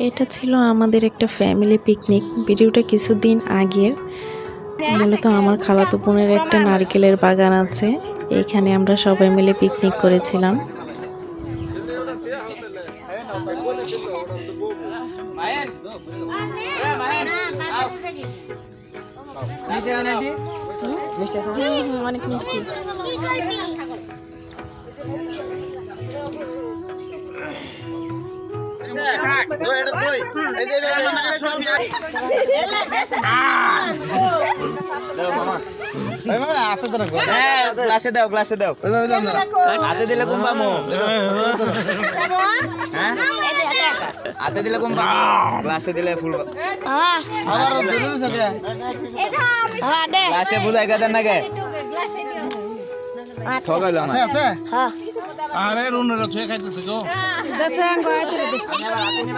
এটা ছিল আমাদের একটা ফ্যামিলি পিকনিক। ভিডিওটা কিছুদিন আগের। মূলত আমার খালাতো বোনের একটা নারকেলের বাগান আছে, এইখানে আমরা সবাই মিলে পিকনিক করেছিলাম। অনেক মিষ্টি। গ্লাসে দাও হাতে দিলে কম পামো, হাতে দিলে কম পামো, গ্লাসে দিলে ফুল। গ্লাসে বুঝাই কাদের নাকি ঠকাইলো আমার। আরে রুনের খাইতেছে গো।